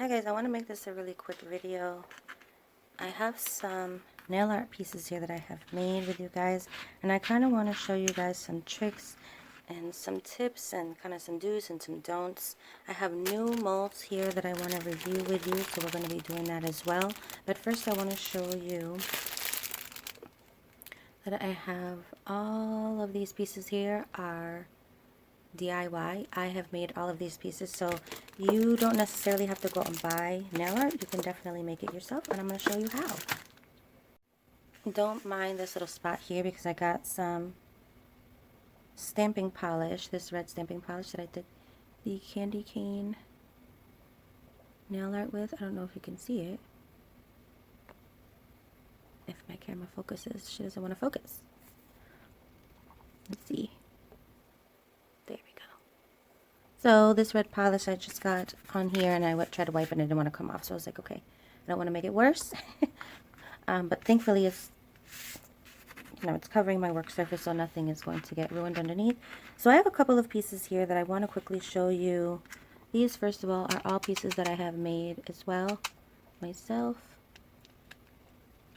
Hi guys, I want to make this a really quick video. I have some nail art pieces here that I have made with you guys, and I kind of want to show you guys some tricks and some tips and kind of some do's and some don'ts. I have new molds here that I want to review with you, so we're going to be doing that as well. But first I want to show you that I have all of these pieces here are DIY. I have made all of these pieces, so you don't necessarily have to go and buy nail art. You can definitely make it yourself, and I'm going to show you how. Don't mind this little spot here because I got some stamping polish, this red stamping polish that I did the candy cane nail art with. I don't know if you can see it. If my camera focuses, she doesn't want to focus. Let's see. There we go. So this red polish I just got on here, and I tried to wipe it and it didn't want to come off. So I was like, okay, I don't want to make it worse. But thankfully it's, it's covering my work surface, so nothing is going to get ruined underneath. So I have a couple of pieces here that I want to quickly show you. These, first of all, are all pieces that I have made as well myself.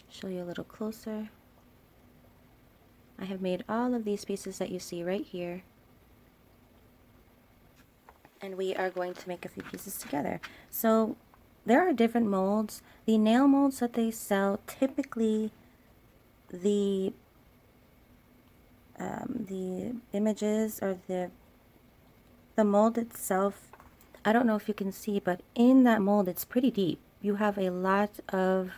Show you a little closer. I have made all of these pieces that you see right here. And we are going to make a few pieces together. So there are different molds. The nail molds that they sell, typically the images or the mold itself, I don't know if you can see, but in that mold it's pretty deep. You have a lot of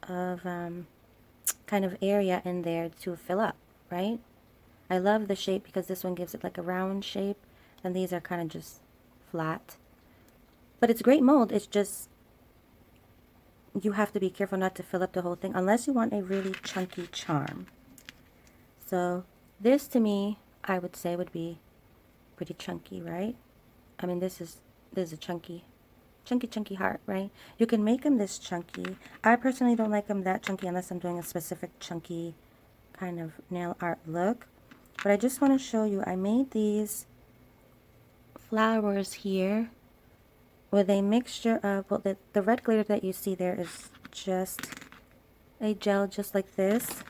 kind of area in there to fill up, right? I love the shape because this one gives it like a round shape, and these are kind of just flat. But it's great mold. It's just you have to be careful not to fill up the whole thing unless you want a really chunky charm. So this, to me, I would say would be pretty chunky, right? I mean, this is a chunky heart, right? You can make them this chunky. I personally don't like them that chunky unless I'm doing a specific chunky kind of nail art look. But I just want to show you, I made these flowers here with a mixture of, well, the red glitter that you see there is just a gel just like this.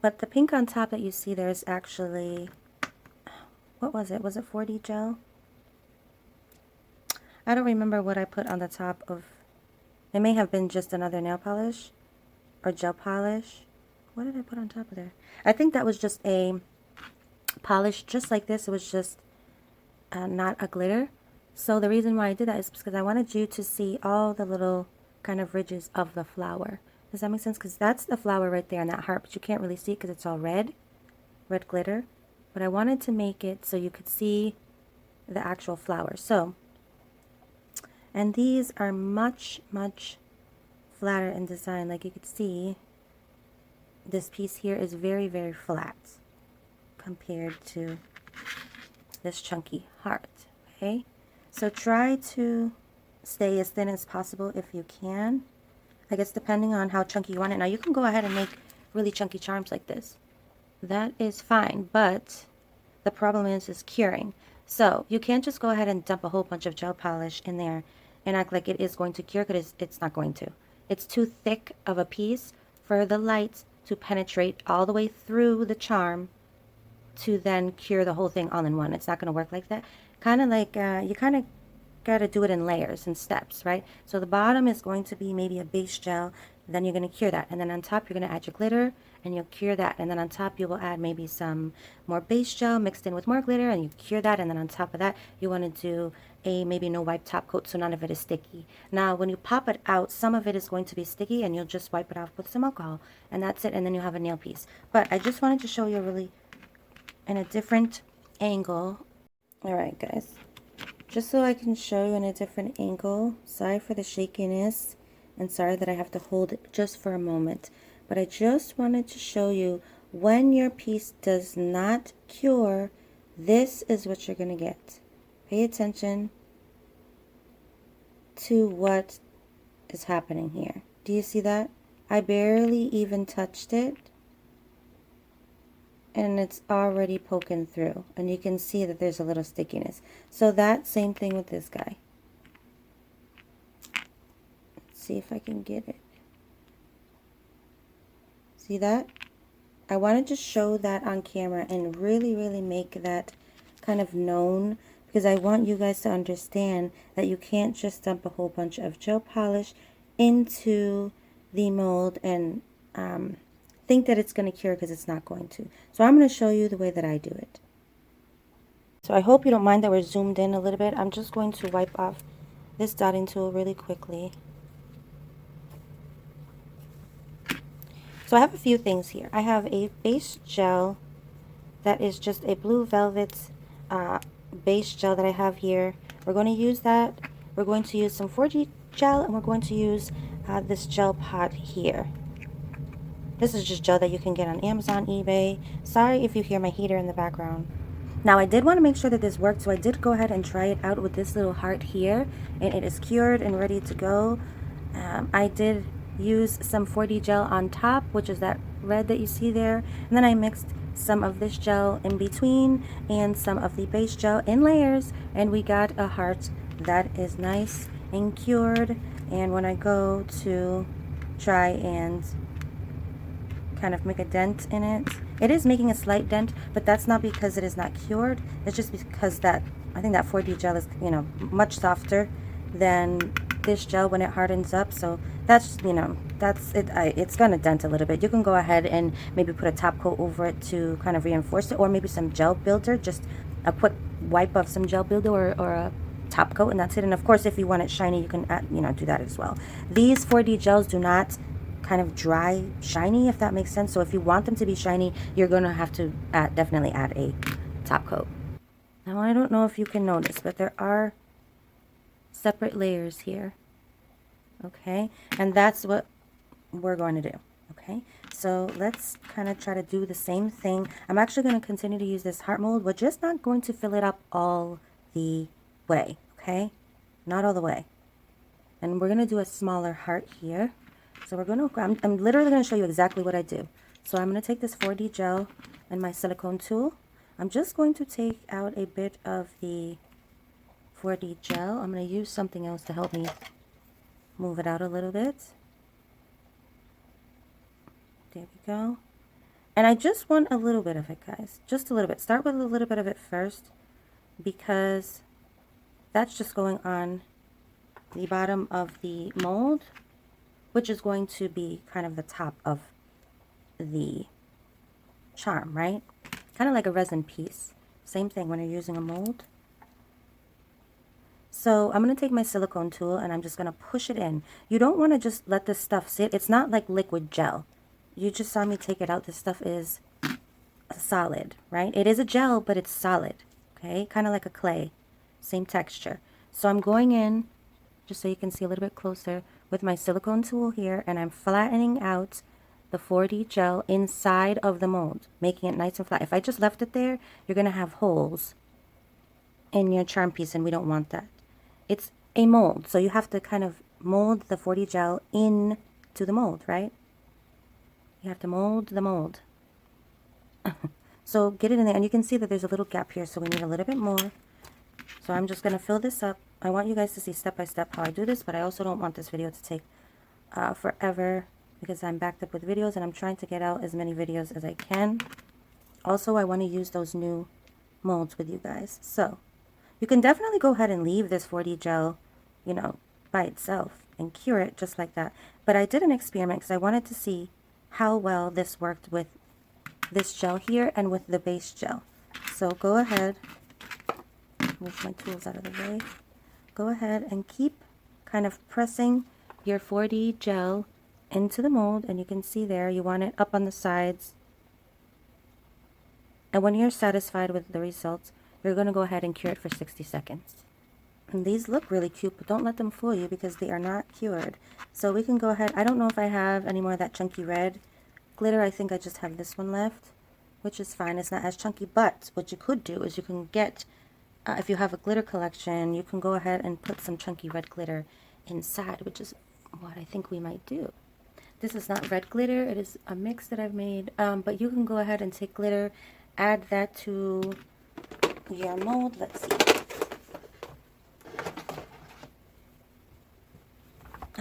But the pink on top that you see there is actually, what was it? Was it 4D gel? I don't remember what I put on the top of, it may have been just another nail polish or gel polish. What did I put on top of there? I think that was just a polish just like this. It was just not a glitter. So the reason why I did that is because I wanted you to see all the little kind of ridges of the flower. Does that make sense? Because that's the flower right there in that heart, but you can't really see it because it's all red glitter. But I wanted to make it so you could see the actual flower. So, and these are much, much flatter in design. Like you could see, this piece here is very, very flat compared to this chunky heart, okay? So try to stay as thin as possible if you can. I guess depending on how chunky you want it. Now you can go ahead and make really chunky charms like this. That is fine, but the problem is curing. So you can't just go ahead and dump a whole bunch of gel polish in there and act like it is going to cure, because it's not going to. It's too thick of a piece for the light to penetrate all the way through the charm to then cure the whole thing all in one. It's not going to work like that. Kind of like you kind of got to do it in layers and steps, right? So the bottom is going to be maybe a base gel, then you're going to cure that, and then on top you're going to add your glitter and you'll cure that, and then on top you will add maybe some more base gel mixed in with more glitter, and you cure that, and then on top of that you want to do a maybe no wipe top coat so none of it is sticky. Now when you pop it out, some of it is going to be sticky and you'll just wipe it off with some alcohol, and that's it, and then you'll have a nail piece. But I just wanted to show you really in a different angle. Alright guys, just so I can show you in a different angle. Sorry for the shakiness and sorry that I have to hold it just for a moment, but I just wanted to show you when your piece does not cure, this is what you're going to get. Pay attention to what is happening here. Do you see that? I barely even touched it and it's already poking through, and you can see that there's a little stickiness. So that same thing with this guy. see if I can get it. See that? I wanted to show that on camera and really, really make that kind of known, because I want you guys to understand that you can't just dump a whole bunch of gel polish into the mold and think that it's going to cure, because it's not going to. So I'm going to show you the way that I do it. So I hope you don't mind that we're zoomed in a little bit. I'm just going to wipe off this dotting tool really quickly. So I have a few things here. I have a base gel that is just a blue velvet base gel that I have here. We're going to use that. We're going to use some 4D gel, and we're going to use this gel pot here. This is just gel that you can get on Amazon, eBay. Sorry if you hear my heater in the background. Now I did want to make sure that this worked, so I did go ahead and try it out with this little heart here, and it is cured and ready to go. I did use some 4D gel on top, which is that red that you see there, and then I mixed some of this gel in between and some of the base gel in layers, and we got a heart that is nice and cured. And when I go to try and kind of make a dent in it, it is making a slight dent, but that's not because it is not cured. It's just because that I think that 4D gel is, you know, much softer than this gel when it hardens up. So that's, you know, that's it. It's gonna dent a little bit. You can go ahead and maybe put a top coat over it to kind of reinforce it, or maybe some gel builder, just a quick wipe of some gel builder or a top coat, and that's it. And of course, if you want it shiny, you can add, you know, do that as well. These 4D gels do not kind of dry shiny, if that makes sense. So if you want them to be shiny, you're gonna have to definitely add a top coat. Now I don't know if you can notice, but there are separate layers here. Okay, and that's what we're going to do. Okay, so let's kind of try to do the same thing. I'm actually going to continue to use this heart mold. We're just not going to fill it up all the way. Okay, not all the way. And we're going to do a smaller heart here. So we're going to, I'm literally going to show you exactly what I do. So I'm going to take this 4D gel and my silicone tool. I'm just going to take out a bit of the 4D gel. I'm going to use something else to help me move it out a little bit. There we go. And I just want a little bit of it, guys. Just a little bit. Start with a little bit of it first, because that's just going on the bottom of the mold, which is going to be kind of the top of the charm, right? Kind of like a resin piece. Same thing when you're using a mold. So I'm going to take my silicone tool and I'm just going to push it in. You don't want to just let this stuff sit. It's not like liquid gel. You just saw me take it out. This stuff is solid, right? It is a gel, but it's solid, okay? Kind of like a clay, same texture. So I'm going in, just so you can see a little bit closer, with my silicone tool here, and I'm flattening out the 4D gel inside of the mold, making it nice and flat. If I just left it there, you're going to have holes in your charm piece, and we don't want that. It's a mold, so you have to kind of mold the 4D gel into the mold, right? You have to mold the mold. So get it in there, and you can see that there's a little gap here, so we need a little bit more. So I'm just going to fill this up. I want you guys to see step by step how I do this, but I also don't want this video to take forever, because I'm backed up with videos and I'm trying to get out as many videos as I can. Also, I want to use those new molds with you guys. So you can definitely go ahead and leave this 4D gel, you know, by itself and cure it just like that. But I did an experiment because I wanted to see how well this worked with this gel here and with the base gel. So go ahead, move my tools out of the way. Go ahead and keep kind of pressing your 4D gel into the mold, and you can see there you want it up on the sides. And when you're satisfied with the results, you're going to go ahead and cure it for 60 seconds. And these look really cute, but don't let them fool you because they are not cured. So we can go ahead. I don't know if I have any more of that chunky red glitter. I think I just have this one left, which is fine. It's not as chunky, but what you could do is you can get, if you have a glitter collection, you can go ahead and put some chunky red glitter inside, which is what I think we might do. This is not red glitter. It is a mix that I've made, but you can go ahead and take glitter, add that to your mold. Let's see.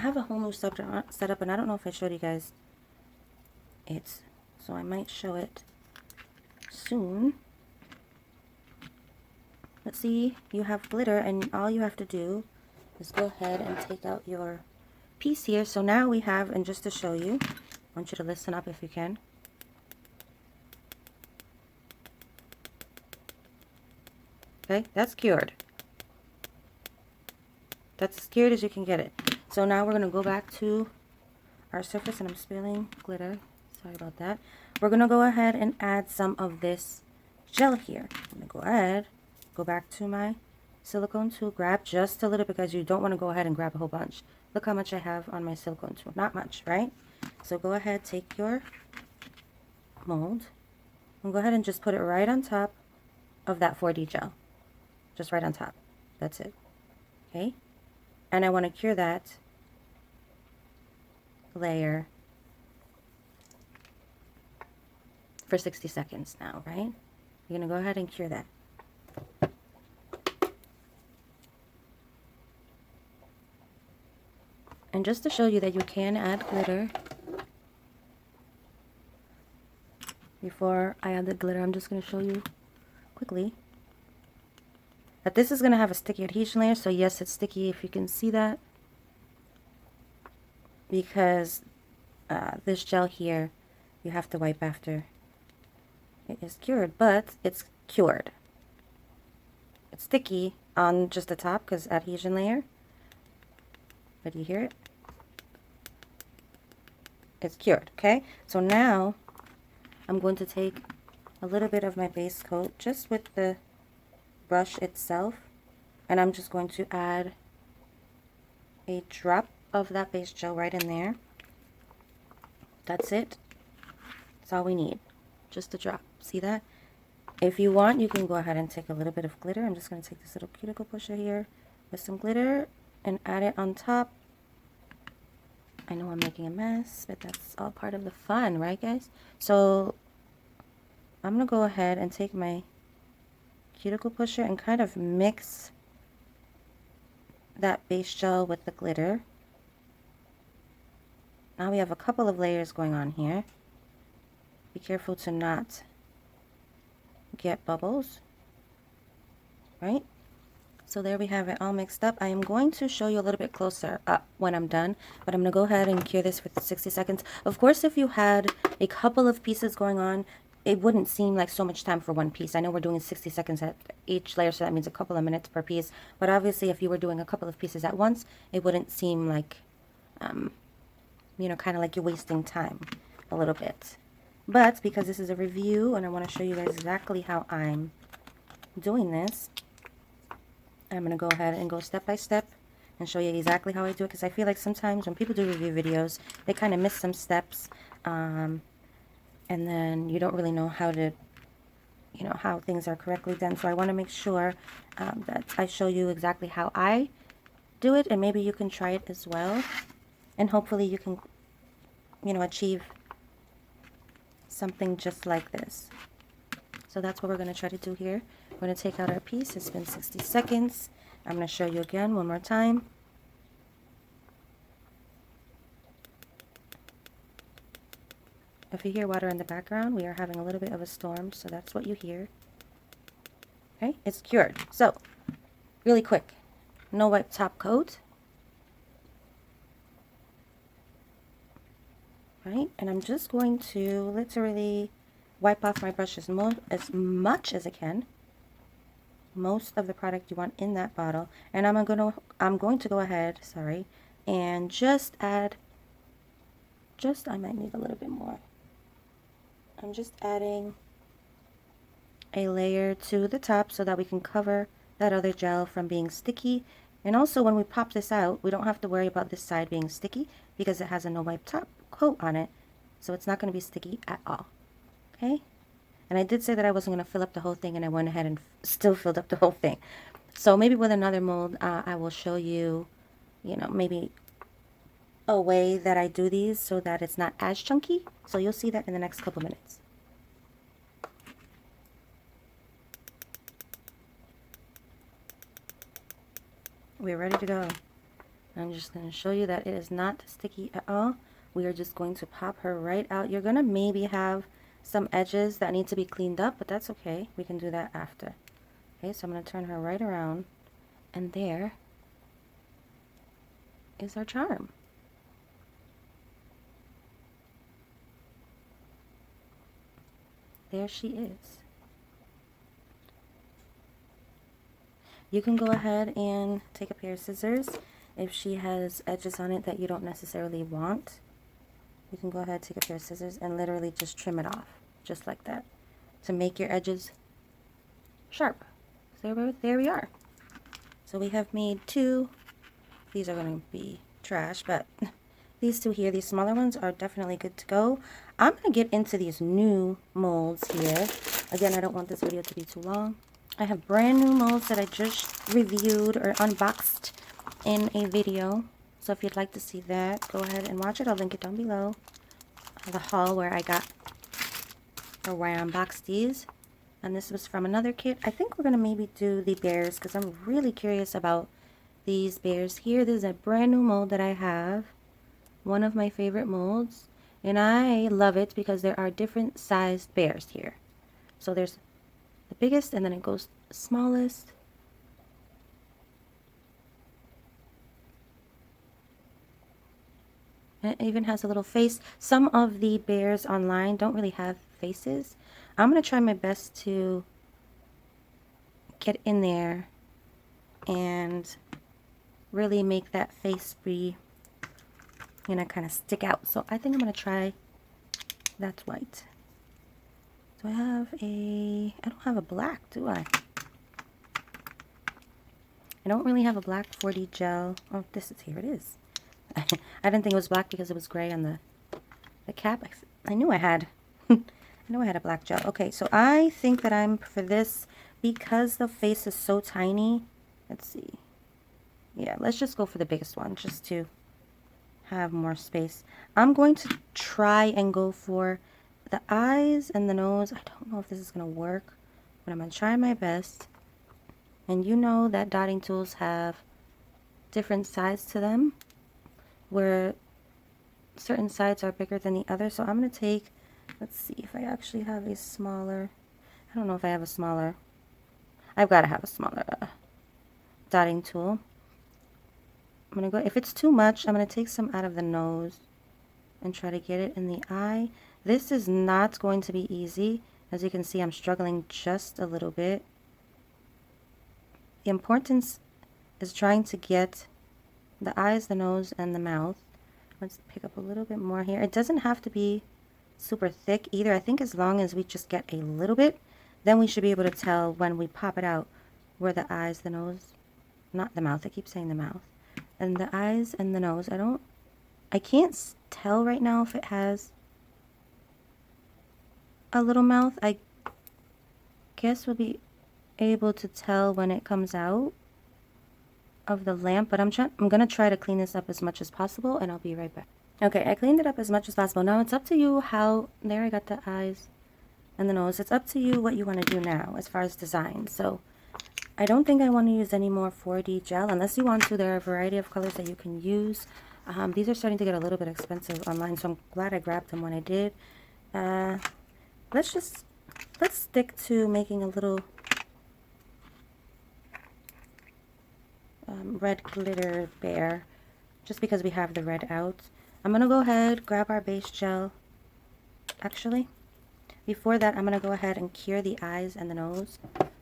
have a whole new setup, and I don't know if I showed you guys it, so I might show it soon. Let's see, you have glitter, and all you have to do is go ahead and take out your piece here. So now we have, and just to show you, I want you to listen up if you can. Okay, that's cured. That's as cured as you can get it. So now we're going to go back to our surface, and I'm spilling glitter. Sorry about that. We're going to go ahead and add some of this gel here. I'm going to go ahead, go back to my silicone tool, grab just a little bit, because you don't want to go ahead and grab a whole bunch. Look how much I have on my silicone tool. Not much, right? So go ahead, take your mold, and go ahead and just put it right on top of that 4D gel. Just right on top. That's it. Okay? And I want to cure that layer for 60 seconds now, right? You're going to go ahead and cure that. And just to show you that you can add glitter, before I add the glitter, I'm just going to show you quickly that this is going to have a sticky adhesion layer. So yes, it's sticky, if you can see that, because this gel here you have to wipe after it is cured, but it's cured. It's sticky on just the top because adhesion layer, but you hear it? It's cured. Okay, so now I'm going to take a little bit of my base coat just with the brush itself, and I'm just going to add a drop of that base gel right in there. That's it. That's all we need. Just a drop. See that? If you want, you can go ahead and take a little bit of glitter. I'm just going to take this little cuticle pusher here with some glitter and add it on top. I know I'm making a mess, but that's all part of the fun, right, guys? So I'm going to go ahead and take my cuticle pusher and kind of mix that base gel with the glitter. Now we have a couple of layers going on here. Be careful to not get bubbles, right? So there we have it all mixed up. I am going to show you a little bit closer up when I'm done, but I'm going to go ahead and cure this for 60 seconds. Of course, if you had a couple of pieces going on, it wouldn't seem like so much time for one piece. I know we're doing 60 seconds at each layer, so that means a couple of minutes per piece. But obviously, if you were doing a couple of pieces at once, it wouldn't seem like, you know, kind of like you're wasting time a little bit. But because this is a review and I want to show you guys exactly how I'm doing this, I'm going to go ahead and go step by step and show you exactly how I do it, because I feel like sometimes when people do review videos, they kind of miss some steps, and then you don't really know how to, you know, how things are correctly done. So I want to make sure that I show you exactly how I do it, and maybe you can try it as well, and hopefully you can, you know, achieve something just like this. So that's what we're going to try to do here. We're going to take out our piece. It's been 60 seconds. I'm going to show you again one more time. If you hear water in the background, we are having a little bit of a storm, so that's what you hear. Okay, it's cured. So, really quick, no wipe top coat. Right, and I'm just going to literally wipe off my brush as much as I can. Most of the product you want in that bottle, and I'm going to go ahead, sorry, and just add, I might need a little bit more. I'm just adding a layer to the top so that we can cover that other gel from being sticky. And also when we pop this out, we don't have to worry about this side being sticky because it has a no wipe top coat on it, so it's not going to be sticky at all. Okay, and I did say that I wasn't going to fill up the whole thing, and I went ahead and still filled up the whole thing. So maybe with another mold, I will show you, you know, maybe a way that I do these so that it's not as chunky. So you'll see that in the next couple minutes. We're ready to go. I'm just going to show you that it is not sticky at all. We are just going to pop her right out. You're going to maybe have some edges that need to be cleaned up, but that's okay. We can do that after. Okay, so I'm going to turn her right around, and there is our charm. There she is. You can go ahead and take a pair of scissors if she has edges on it that you don't necessarily want. You can go ahead, take a pair of scissors, and literally just trim it off, just like that, to make your edges sharp. So there we are. So we have made two. These are going to be trash, but these two here, these smaller ones, are definitely good to go. I'm going to get into these new molds here. Again, I don't want this video to be too long. I have brand new molds that I just reviewed or unboxed in a video. So if you'd like to see that, go ahead and watch it. I'll link it down below. The haul where I got, or where I unboxed these. And this was from another kit. I think we're going to maybe do the bears because I'm really curious about these bears here. This is a brand new mold that I have. One of my favorite molds. And I love it because there are different sized bears here. So there's the biggest, and then it goes the smallest. And it even has a little face. Some of the bears online don't really have faces. I'm going to try my best to get in there and really make that face be, you know, kind of stick out. So I think I'm going to try that's white. Do I have a, I don't have a black, do I? I don't really have a black 4D gel. Oh, this is, here it is. I didn't think it was black because it was gray on the cap. I knew I had, I knew I had a black gel. Okay, so I think that I'm, for this, because the face is so tiny, let's see. Yeah, let's just go for the biggest one just to have more space. I'm going to try and go for the eyes and the nose. I don't know if this is going to work, but I'm going to try my best. And you know that dotting tools have different sides to them, where certain sides are bigger than the other. So I'm going to take, let's see if I actually have a smaller, I don't know if I have a smaller, I've got to have a smaller dotting tool. I'm going to go, if it's too much, I'm going to take some out of the nose and try to get it in the eye. This is not going to be easy. As you can see, I'm struggling just a little bit. The importance is trying to get the eyes, the nose, and the mouth. Let's pick up a little bit more here. It doesn't have to be super thick either. I think as long as we just get a little bit, then we should be able to tell when we pop it out where the eyes, the nose, not the mouth, I keep saying the mouth, and the eyes and the nose. I can't tell right now if it has a little mouth. I guess we'll be able to tell when it comes out of the lamp, but I'm gonna try to clean this up as much as possible, and I'll be right back. Okay, I cleaned it up as much as possible. Now it's up to you how, there I got the eyes and the nose. It's up to you what you want to do now as far as design. So I don't think I want to use any more 4D gel unless you want to. There are a variety of colors that you can use. These are starting to get a little bit expensive online, so I'm glad I grabbed them when I did. Let's stick to making a little red glitter bear, just because we have the red out. I'm going to go ahead, grab our base gel. Actually, before that, I'm going to go ahead and cure the eyes and the nose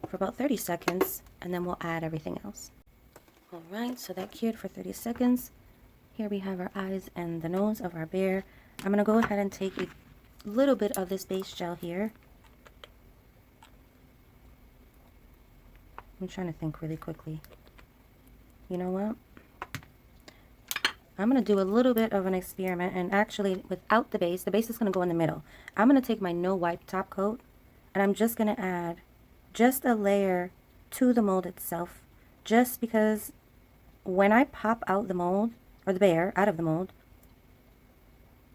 for about 30 seconds, and then we'll add everything else. Alright, so that cured for 30 seconds. Here we have our eyes and the nose of our bear. I'm going to go ahead and take a little bit of this base gel here. I'm trying to think really quickly. You know what? I'm going to do a little bit of an experiment, and actually without the base is going to go in the middle. I'm going to take my no wipe top coat, and I'm just going to add just a layer to the mold itself, just because when I pop out the mold, or the bear out of the mold,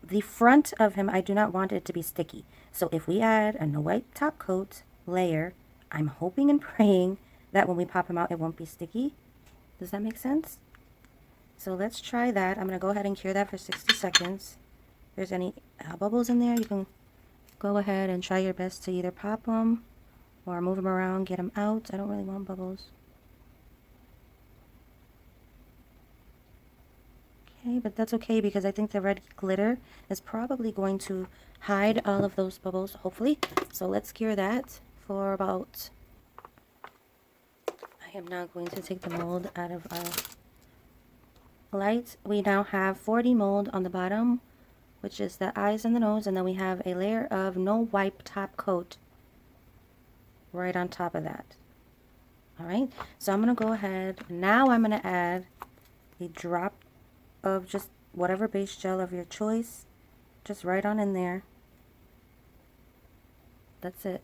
the front of him, I do not want it to be sticky. So if we add a no wipe top coat layer, I'm hoping and praying that when we pop him out, it won't be sticky. Does that make sense? So let's try that. I'm going to go ahead and cure that for 60 seconds. If there's any bubbles in there, you can go ahead and try your best to either pop them or move them around, get them out. I don't really want bubbles. Okay, but that's okay because I think the red glitter is probably going to hide all of those bubbles, hopefully. So let's cure that for about... I am now going to take the mold out of our light. We now have 40 mold on the bottom, which is the eyes and the nose, and then we have a layer of no wipe top coat right on top of that. Alright, so I'm going to go ahead, now I'm going to add a drop of just whatever base gel of your choice, just right on in there. That's it.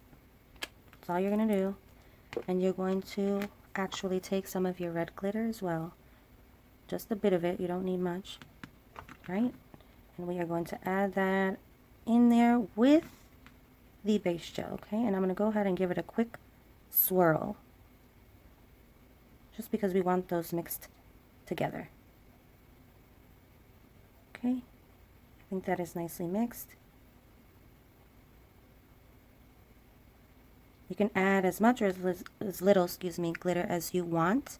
That's all you're going to do. And you're going to actually take some of your red glitter as well. Just a bit of it, you don't need much. Right? And we are going to add that in there with the base gel, okay? And I'm going to go ahead and give it a quick swirl. Just because we want those mixed together. Okay? I think that is nicely mixed. You can add as much or as little, glitter as you want.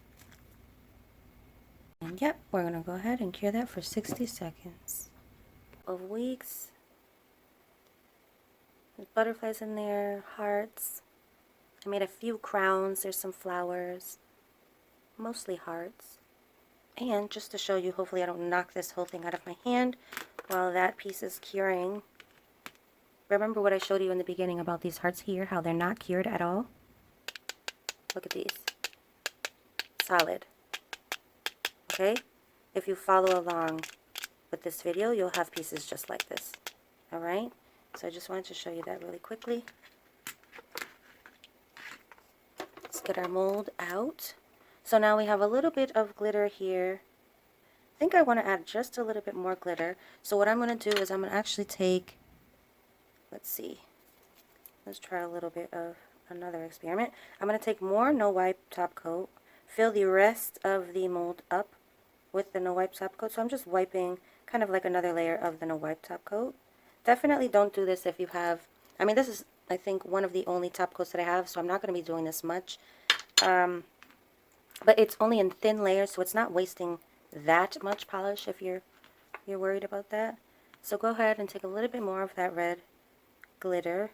And yep, we're going to go ahead and cure that for 60 seconds. Of weeks. There's butterflies in there, hearts. I made a few crowns, there's some flowers. Mostly hearts. And just to show you, hopefully I don't knock this whole thing out of my hand while that piece is curing. Remember what I showed you in the beginning about these hearts here, how they're not cured at all? Look at these. Solid. Okay? If you follow along with this video, you'll have pieces just like this. Alright? So I just wanted to show you that really quickly. Let's get our mold out. So now we have a little bit of glitter here. I think I want to add just a little bit more glitter. So what I'm going to do is I'm going to actually take, let's see, let's try a little bit of another experiment. I'm going to take more no wipe top coat, fill the rest of the mold up with the no wipe top coat. So I'm just wiping kind of like another layer of the no wipe top coat. Definitely don't do this if you have, I mean this is I think one of the only top coats that I have, so I'm not going to be doing this much. But it's only in thin layers, so it's not wasting that much polish if you're worried about that. So go ahead and take a little bit more of that red glitter.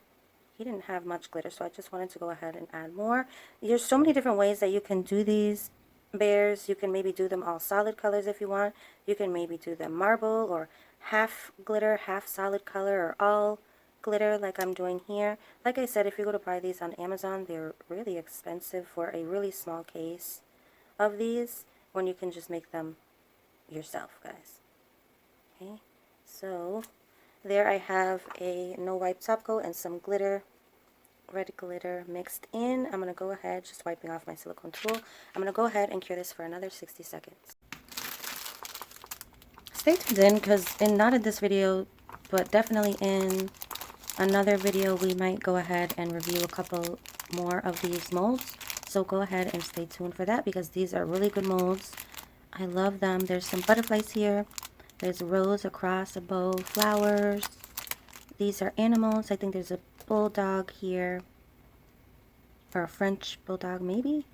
He didn't have much glitter, so I just wanted to go ahead and add more. There's so many different ways that you can do these bears. You can maybe do them all solid colors if you want. You can maybe do them marble or half glitter, half solid color, or all glitter like I'm doing here. Like I said, if you go to buy these on Amazon, they're really expensive for a really small case of these when you can just make them yourself, guys. Okay, so there I have a no wipe top coat and some glitter, red glitter mixed in. I'm going to go ahead, just wiping off my silicone tool, I'm going to go ahead and cure this for another 60 seconds. Stay tuned in because not in this video, but definitely in another video we might go ahead and review a couple more of these molds. So go ahead and stay tuned for that because these are really good molds. I love them. There's some butterflies here. There's a rose across a bow, flowers. These are animals. I think there's a bulldog here. Or a French bulldog maybe.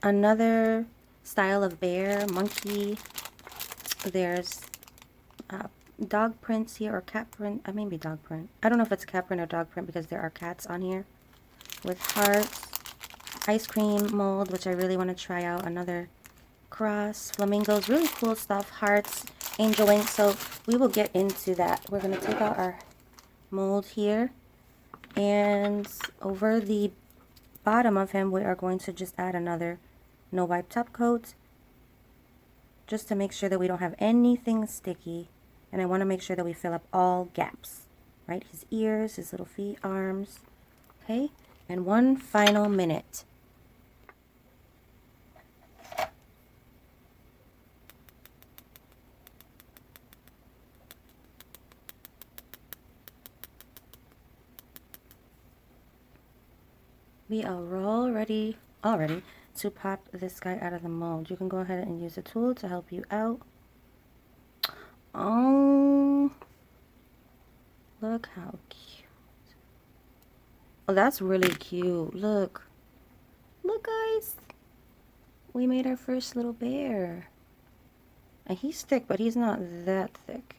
Another style of bear, monkey. There's dog prints here or cat print. Maybe dog print. I don't know if it's cat print or dog print because there are cats on here. With hearts. Ice cream mold, which I really want to try out. Another cross, flamingos, really cool stuff, hearts, angel wings. So we will get into that. We're going to take out our mold here, and over the bottom of him we are going to just add another no wipe top coat just to make sure that we don't have anything sticky, and I want to make sure that we fill up all gaps, right? His ears, his little feet, arms. Okay, and one final minute. We are already to pop this guy out of the mold. You can go ahead and use a tool to help you out. Oh, look how cute. Oh, that's really cute. Look. Look, guys. We made our first little bear. And he's thick, but he's not that thick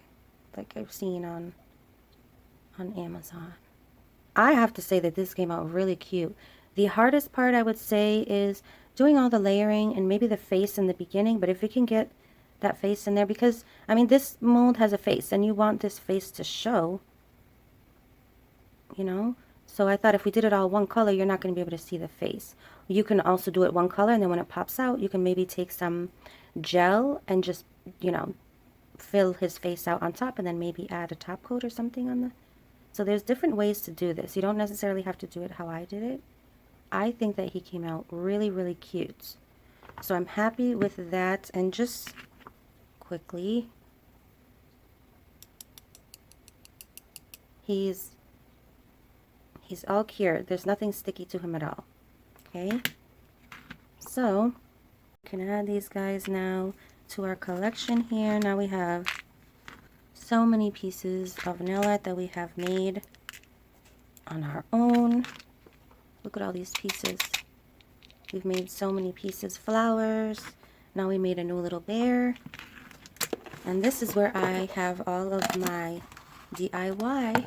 like I've seen on Amazon. I have to say that this came out really cute. The hardest part, I would say, is doing all the layering and maybe the face in the beginning. But if we can get that face in there, because, I mean, this mold has a face, and you want this face to show, you know? So I thought if we did it all one color, you're not going to be able to see the face. You can also do it one color, and then when it pops out, you can maybe take some gel and just, you know, fill his face out on top, and then maybe add a top coat or something on the... So there's different ways to do this. You don't necessarily have to do it how I did it. I think that he came out really, really cute. So I'm happy with that. And just quickly, he's all cured. There's nothing sticky to him at all. Okay, so we can add these guys now to our collection here. Now we have so many pieces of nail art that we have made on our own. Look at all these pieces. We've made so many pieces. Flowers. Now we made a new little bear. And this is where I have all of my DIY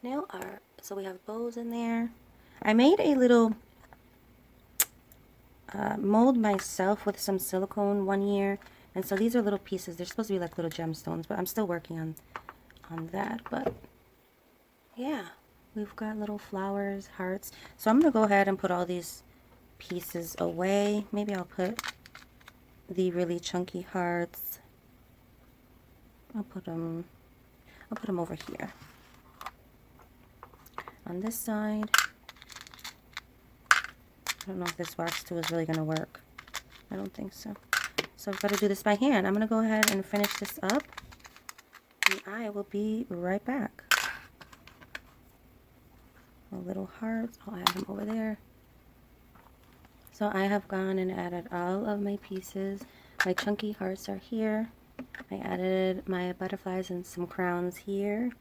nail art. So we have bows in there. I made a little mold myself with some silicone one year. And so these are little pieces. They're supposed to be like little gemstones, but I'm still working on that. But yeah, we've got little flowers, hearts. So I'm going to go ahead and put all these pieces away. Maybe I'll put the really chunky hearts. I'll put them over here. On this side. I don't know if this wax tool is really going to work. I don't think so. So I've got to do this by hand. I'm going to go ahead and finish this up. And I will be right back. A little hearts. I'll add them over there. So I have gone and added all of my pieces. My chunky hearts are here. I added my butterflies and some crowns here.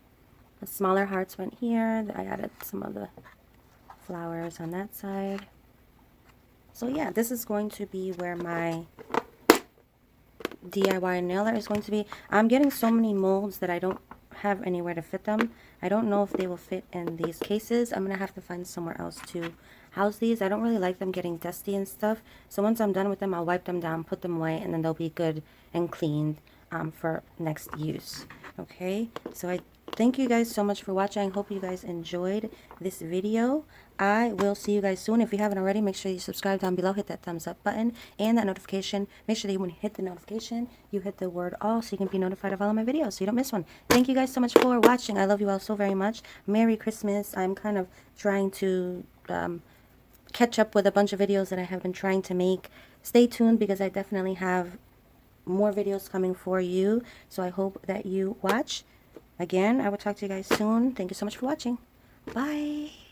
The smaller hearts went here. I added some of the flowers on that side. So yeah, this is going to be where my DIY nail art is going to be. I'm getting so many molds that I don't have anywhere to fit them. I don't know if they will fit in these cases. I'm going to have to find somewhere else to house these. I don't really like them getting dusty and stuff. So once I'm done with them, I'll wipe them down, put them away, and then they'll be good and cleaned for next use. Okay, so I thank you guys so much for watching. I hope you guys enjoyed this video. I will see you guys soon. If you haven't already, make sure you subscribe down below, hit that thumbs up button and that notification. Make sure that when you hit the notification, you hit the word all so you can be notified of all of my videos so you don't miss one. Thank you guys so much for watching. I love you all so very much. Merry Christmas. I'm kind of trying to catch up with a bunch of videos that I have been trying to make. Stay tuned because I definitely have more videos coming for you. So I hope that you watch. Again, I will talk to you guys soon. Thank you so much for watching. Bye.